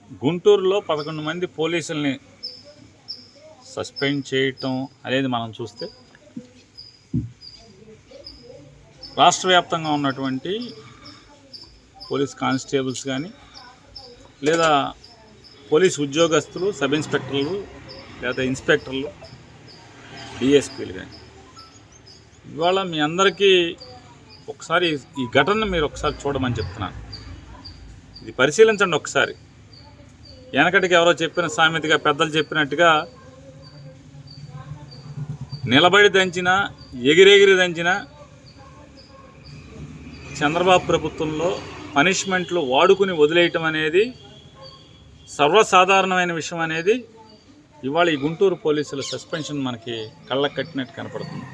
గుంటూరులో 11 మంది పోలీసుల్ని సస్పెండ్ చేయటం అనేది మనం చూస్తే రాష్ట్ర వ్యాప్తంగా ఉన్నటువంటి పోలీస్ కానిస్టేబుల్స్ కానీ లేదా పోలీస్ ఉద్యోగస్తులు, సబ్ ఇన్స్పెక్టర్లు లేదా ఇన్స్పెక్టర్లు, డిఎస్పీలు కానీ ఇవాళ మీ అందరికీ ఒకసారి ఈ ఘటనను మీరు ఒకసారి చూడమని చెప్తున్నాను. ఇది పరిశీలించండి ఒకసారి. వెనకటికి ఎవరో చెప్పిన సామెతగా పెద్దలు చెప్పినట్టుగా నిలబడి దంచిన, ఎగిరెగిరి దంచిన చంద్రబాబు ప్రభుత్వంలో పనిష్మెంట్లు వాడుకుని వదిలేయటం అనేది సర్వసాధారణమైన విషయం అనేది ఇవాళ ఈ గుంటూరు పోలీసుల సస్పెన్షన్ మనకి కళ్ళకు కట్టినట్టు కనపడుతుంది.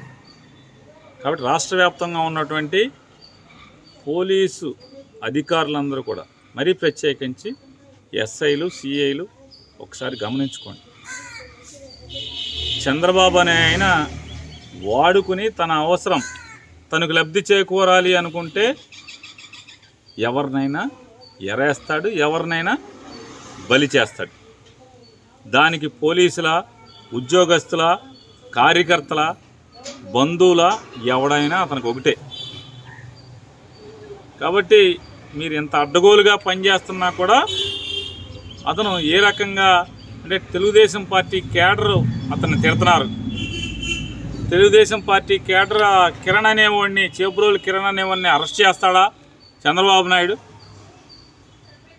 కాబట్టి రాష్ట్ర వ్యాప్తంగా ఉన్నటువంటి పోలీసు అధికారులందరూ కూడా మరీ ప్రత్యేకించి ఎస్ఐలు, సిఐలు ఒకసారి గమనించుకోండి. చంద్రబాబు అనే ఆయన వాడుకుని తన అవసరం తనకు లబ్ధి చేకూరాలి అనుకుంటే ఎవరినైనా ఎరేస్తాడు, ఎవరినైనా బలి చేస్తాడు. దానికి పోలీసుల, ఉద్యోగస్తుల, కార్యకర్తల, బంధువుల ఎవడైనా అతనికి ఒకటే. కాబట్టి మీరు ఎంత అడ్డగోలుగా పనిచేస్తున్నా కూడా అతను ఏ రకంగా అంటే తెలుగుదేశం పార్టీ కేడరు అతన్ని తిడుతున్నారు. తెలుగుదేశం పార్టీ కేడర్ కిరణ్ అనేవాడిని, చేబ్రోలు కిరణ్ అనేవాడిని అరెస్ట్ చేస్తాడా చంద్రబాబు నాయుడు?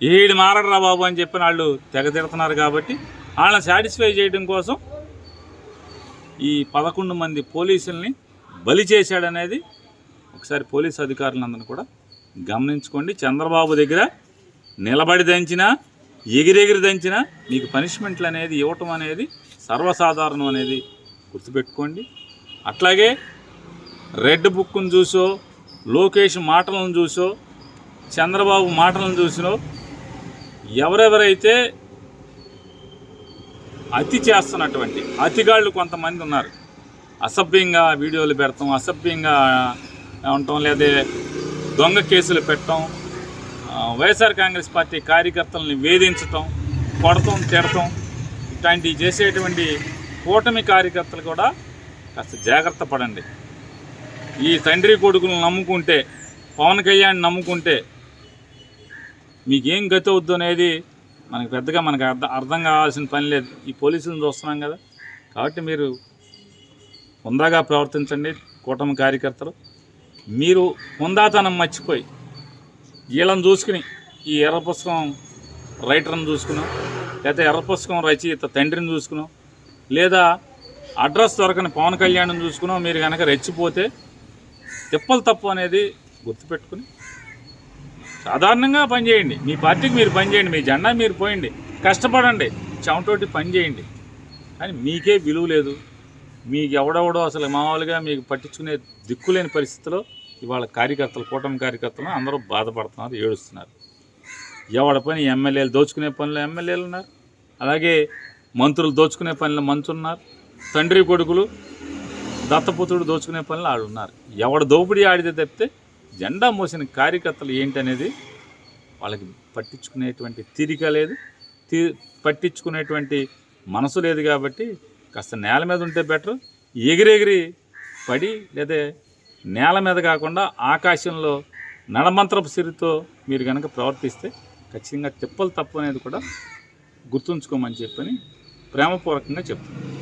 ఏడు మారడరా బాబు అని చెప్పిన వాళ్ళు తెగ తిడుతున్నారు. కాబట్టి వాళ్ళని సాటిస్ఫై చేయడం కోసం ఈ 11 మంది పోలీసుల్ని బలి చేశాడనేది ఒకసారి పోలీసు అధికారులందరూ కూడా గమనించుకోండి. చంద్రబాబు దగ్గర నిలబడి దంచినా, ఎగిరెగిరి దంచినా మీకు పనిష్మెంట్లు అనేది ఇవ్వటం అనేది సర్వసాధారణం అనేది గుర్తుపెట్టుకోండి. అట్లాగే రెడ్ బుక్ను చూసో, లోకేష్ మాటలను చూసో, చంద్రబాబు మాటలను చూసినో ఎవరెవరైతే అతి చేస్తున్నటువంటి అతిగాళ్ళు కొంతమంది ఉన్నారు. అసభ్యంగా వీడియోలు పెడతాం, అసభ్యంగా ఉండటం, లేదా దొంగ కేసులు పెట్టడం, వైఎస్ఆర్ కాంగ్రెస్ పార్టీ కార్యకర్తలను వేధించటం, కొడటం, తిడటం, ఇట్లాంటివి చేసేటువంటి కూటమి కార్యకర్తలు కూడా కాస్త జాగ్రత్త పడండి. ఈ తండ్రి కొడుకులను నమ్ముకుంటే, పవన్ కళ్యాణ్ నమ్ముకుంటే మీకేం గతి అవుద్దు అనేది మనకు పెద్దగా అర్థం కావాల్సిన పని లేదు. ఈ పోలీసులను చూస్తున్నాం కదా. కాబట్టి మీరు హుందాగా ప్రవర్తించండి. కూటమి కార్యకర్తలు మీరు హుందాతనం మర్చిపోయి వీళ్ళని చూసుకుని ఈ ఎర్ర పుస్తకం రైటర్ని చూసుకున్నాం, లేదా ఎర్ర పుస్తకం రచయిత తండ్రిని చూసుకున్నాం, లేదా అడ్రస్ దొరకని పవన్ కళ్యాణ్ని చూసుకున్నాం మీరు కనుక రెచ్చిపోతే తిప్పలు తప్పు అనేది గుర్తుపెట్టుకుని సాధారణంగా పనిచేయండి. మీ పార్టీకి మీరు పనిచేయండి, మీ జెండా మీరు పోయండి, కష్టపడండి, చెమటోటి పని చేయండి. కానీ మీకే విలువ లేదు. మీకు ఎవడెవడో అసలు మామూలుగా మీకు పట్టించుకునే దిక్కులేని పరిస్థితిలో ఇవాళ కార్యకర్తలు, కూటమి కార్యకర్తలు అందరూ బాధపడుతున్నారు, ఏడుస్తున్నారు. ఎవడ పని ఎమ్మెల్యేలు దోచుకునే పనులు ఎమ్మెల్యేలు ఉన్నారు, అలాగే మంత్రులు దోచుకునే పనులు మంత్రులు ఉన్నారు, తండ్రి కొడుకులు దత్తపుత్రుడు దోచుకునే పనులు ఆడు ఉన్నారు. ఎవడ దోపిడీ ఆడితే తప్పితే జెండా మోసిన కార్యకర్తలు ఏంటనేది వాళ్ళకి పట్టించుకునేటువంటి తీరిక లేదు, పట్టించుకునేటువంటి మనసు లేదు. కాబట్టి కాస్త నేల మీద ఉంటే బెటర్. ఎగిరెగిరి పడి లేదా నేల మీద కాకుండా ఆకాశంలో నడమంత్రపు సిరితో మీరు కనుక ప్రవర్తిస్తే ఖచ్చితంగా తిప్పలు తప్పు అనేది కూడా గుర్తుంచుకోమని చెప్పని ప్రేమపూర్వకంగా చెప్తున్నాను.